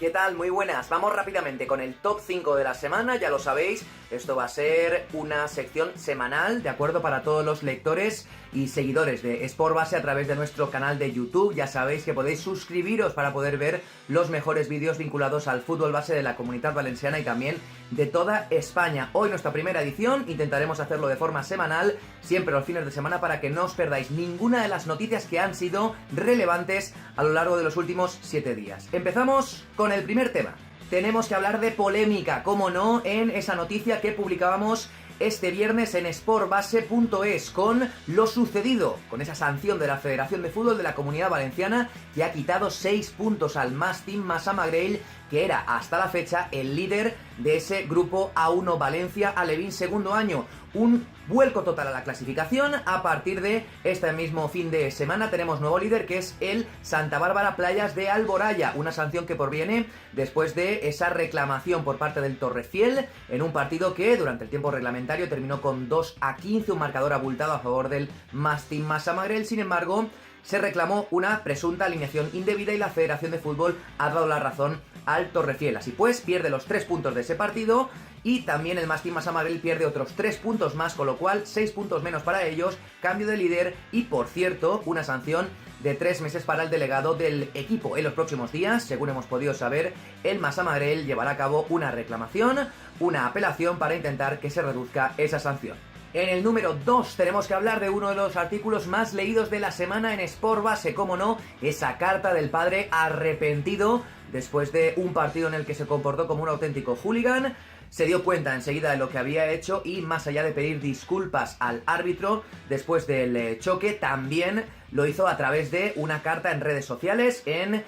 ¿Qué tal? Muy buenas. Vamos rápidamente con el top 5 de la semana, ya lo sabéis, esto va a ser una sección semanal, ¿de acuerdo? Para todos los lectores y seguidores de Sport Base a través de nuestro canal de YouTube. Ya sabéis que podéis suscribiros para poder ver los mejores vídeos vinculados al fútbol base de la Comunidad Valenciana y también de toda España. Hoy nuestra primera edición, intentaremos hacerlo de forma semanal, siempre los fines de semana, para que no os perdáis ninguna de las noticias que han sido relevantes a lo largo de los últimos 7 días. Empezamos con el primer tema. Tenemos que hablar de polémica, como no, en esa noticia que publicábamos este viernes en sportbase.es con lo sucedido con esa sanción de la Federación de Fútbol de la Comunidad Valenciana, que ha quitado 6 puntos al Mastim Massamagrell, que era hasta la fecha el líder de ese grupo A1 Valencia Alevín segundo año. Un vuelco total a la clasificación. A partir de este mismo fin de semana tenemos nuevo líder, que es el Santa Bárbara Playas de Alboraya, una sanción que proviene después de esa reclamación por parte del Torrefiel en un partido que durante el tiempo reglamentario terminó con 2-15, un marcador abultado a favor del Mastim Massamagrell. Sin embargo, se reclamó una presunta alineación indebida y la Federación de Fútbol ha dado la razón al Torrefiel. Así pues, pierde los 3 puntos de ese partido y también el Mastim Massamagrell pierde otros 3 puntos más, con lo cual 6 puntos menos para ellos, cambio de líder y, por cierto, una sanción de 3 meses para el delegado del equipo. En los próximos días, según hemos podido saber, el Massamagrell llevará a cabo una reclamación, una apelación para intentar que se reduzca esa sanción. En el número 2 tenemos que hablar de uno de los artículos más leídos de la semana en Sport Base, como no, esa carta del padre arrepentido después de un partido en el que se comportó como un auténtico hooligan. Se dio cuenta enseguida de lo que había hecho y, más allá de pedir disculpas al árbitro después del choque, también lo hizo a través de una carta en redes sociales, en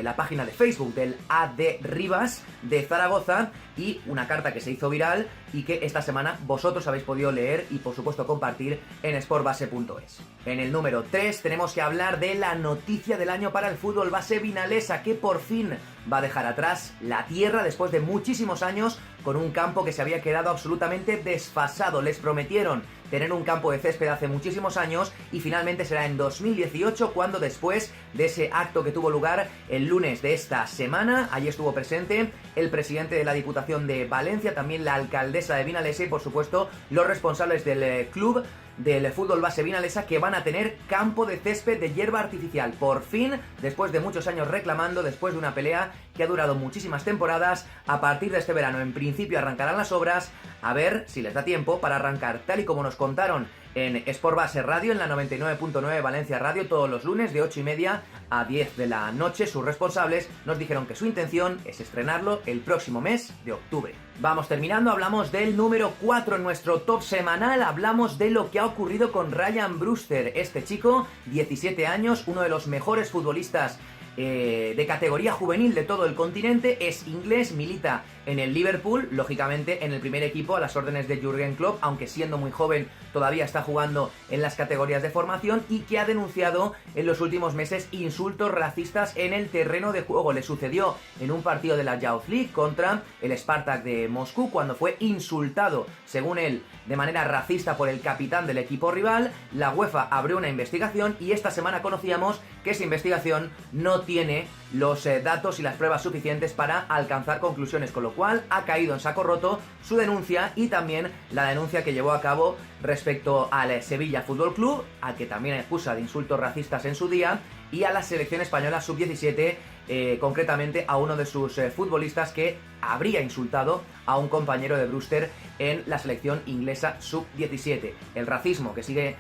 la página de Facebook del AD Rivas de Zaragoza, y una carta que se hizo viral y que esta semana vosotros habéis podido leer y, por supuesto, compartir en sportbase.es. En el número 3 tenemos que hablar de la noticia del año para el fútbol base vinalesa, que por fin va a dejar atrás la tierra después de muchísimos años con un campo que se había quedado absolutamente desfasado. Les prometieron tener un campo de césped hace muchísimos años y finalmente será en 2018 cuando, después de ese acto que tuvo lugar el lunes de esta semana, allí estuvo presente el presidente de la Diputación de Valencia, también la alcaldesa de Vinalesa y, por supuesto, los responsables del club del fútbol base vinalesa, que van a tener campo de césped de hierba artificial. Por fin, después de muchos años reclamando, después de una pelea que ha durado muchísimas temporadas, a partir de este verano en principio arrancarán las obras, a ver si les da tiempo para arrancar, tal y como nos contaron en Sport Base Radio, en la 99.9 Valencia Radio, todos los lunes de 8:30 a 10 de la noche. Sus responsables nos dijeron que su intención es estrenarlo el próximo mes de octubre. Vamos terminando, hablamos del número 4 en nuestro top semanal, hablamos de lo que ha ocurrido con Ryan Brewster. Este chico, 17 años, uno de los mejores futbolistas de categoría juvenil de todo el continente, es inglés, milita en el Liverpool, lógicamente en el primer equipo a las órdenes de Jürgen Klopp, aunque siendo muy joven todavía está jugando en las categorías de formación, y que ha denunciado en los últimos meses insultos racistas en el terreno de juego. Le sucedió en un partido de la Youth League contra el Spartak de Moscú, cuando fue insultado, según él, de manera racista por el capitán del equipo rival. La UEFA abrió una investigación y esta semana conocíamos que esa investigación no tiene los datos y las pruebas suficientes para alcanzar conclusiones, con lo cual ha caído en saco roto su denuncia y también la denuncia que llevó a cabo respecto al Sevilla Fútbol Club, al que también acusa de insultos racistas en su día, y a la selección española sub-17, concretamente a uno de sus futbolistas que habría insultado a un compañero de Brewster en la selección inglesa sub-17. El racismo que sigue,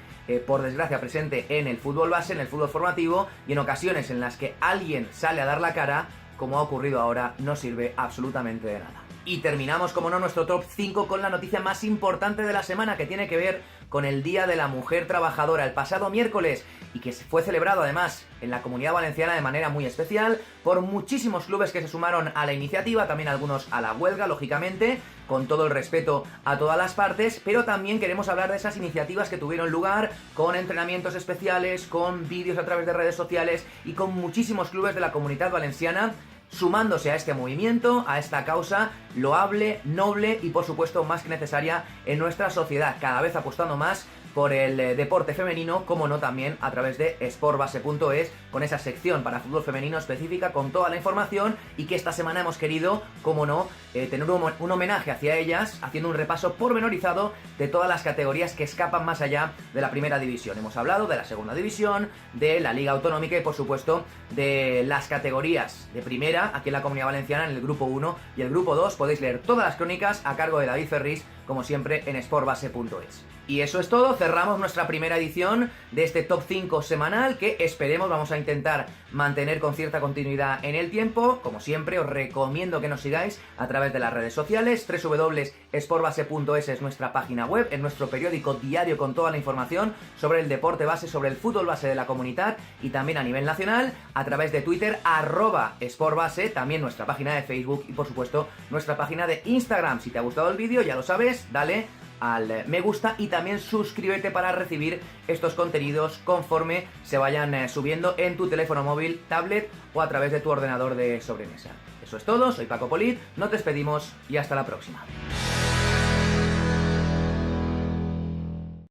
por desgracia, presente en el fútbol base, en el fútbol formativo, y en ocasiones en las que alguien sale a dar la cara, como ha ocurrido ahora, no sirve absolutamente de nada. Y terminamos, como no, nuestro top 5 con la noticia más importante de la semana, que tiene que ver con el Día de la Mujer Trabajadora, el pasado miércoles, y que fue celebrado además en la Comunidad Valenciana de manera muy especial por muchísimos clubes que se sumaron a la iniciativa, también algunos a la huelga, lógicamente, con todo el respeto a todas las partes, pero también queremos hablar de esas iniciativas que tuvieron lugar con entrenamientos especiales, con vídeos a través de redes sociales y con muchísimos clubes de la Comunidad Valenciana sumándose a este movimiento, a esta causa loable, noble y, por supuesto, más que necesaria en nuestra sociedad, cada vez apostando más por el deporte femenino, como no también a través de sportbase.es, con esa sección para fútbol femenino específica con toda la información, y que esta semana hemos querido, como no, tener un homenaje hacia ellas, haciendo un repaso pormenorizado de todas las categorías que escapan más allá de la primera división. Hemos hablado de la segunda división, de la Liga Autonómica y por supuesto de las categorías de primera aquí en la Comunidad Valenciana, en el grupo 1 y el grupo 2. Podéis leer todas las crónicas a cargo de David Ferrís, como siempre, en sportbase.es. Y eso es todo, cerramos nuestra primera edición de este Top 5 semanal, que esperemos vamos a intentar mantener con cierta continuidad en el tiempo. Como siempre, os recomiendo que nos sigáis a través de las redes sociales. www.sportbase.es es nuestra página web, es nuestro periódico diario con toda la información sobre el deporte base, sobre el fútbol base de la comunidad y también a nivel nacional, a través de Twitter, @sportbase, también nuestra página de Facebook y por supuesto nuestra página de Instagram. Si te ha gustado el vídeo, ya lo sabes, dale al me gusta y también suscríbete para recibir estos contenidos conforme se vayan subiendo en tu teléfono móvil, tablet o a través de tu ordenador de sobremesa. Eso es todo, soy Paco Polit, nos despedimos y hasta la próxima.